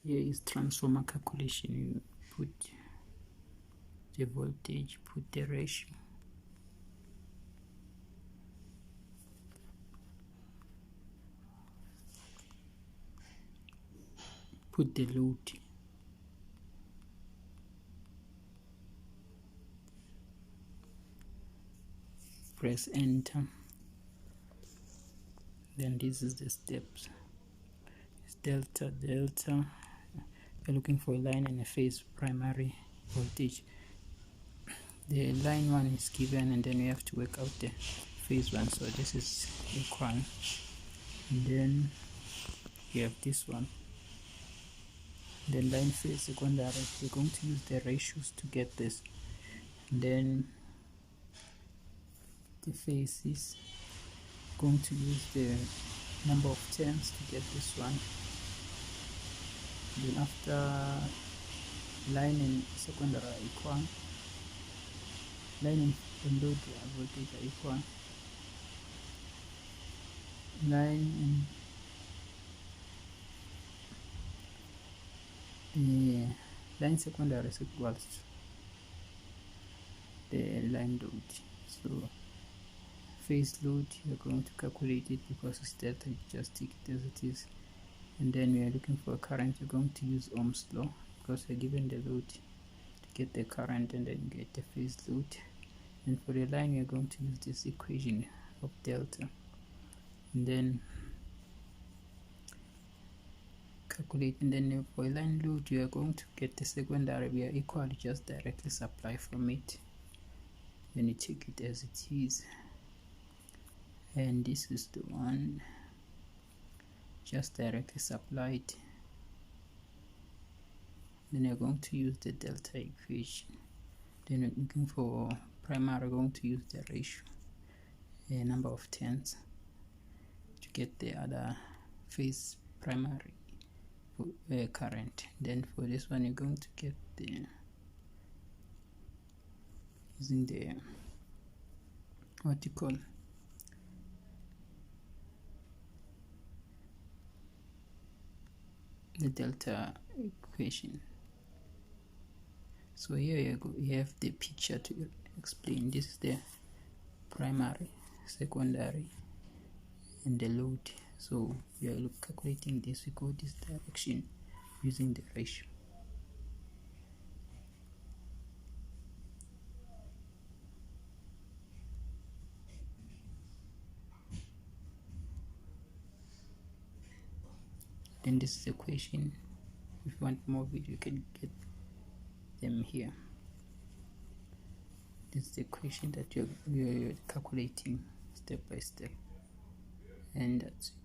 Here is transformer calculation. You put the voltage, put the ratio, put the load, press enter. Then this is the steps. It's delta. You're looking for a line and a phase primary voltage. The line one is given, and then we have to work out the phase one. So this is equal, and then you have this one. Then line phase secondary, we're going to use the ratios to get this. And then the phase is going to use the number of turns to get this one. Then after line and secondary are equal, line and load voltage are equal, line secondary is equals to the line load. So phase load, you're going to calculate it because it's delta, you just take it as it is. And then we are looking for a current, you're going to use Ohm's law because you're given the load to get the current, and then you get the phase load. And for the line, we're going to use this equation of delta, and then calculate. And then for line load, you are going to get the secondary, we are equal, just directly supply from it, then you take it as it is. And this is the one, just directly supplied. Then you're going to use the delta equation. Then you're looking for primary, going to use the ratio, a number of turns, to get the other phase primary current. Then for this one, you're going to get the using the what you call the delta equation. So here you have the picture to explain. This is the primary, secondary, and the load. So we are calculating this, we go this direction using the ratio. Then this is the equation. If you want more video, you can get them here. This is the equation that you're calculating step by step, and that's it.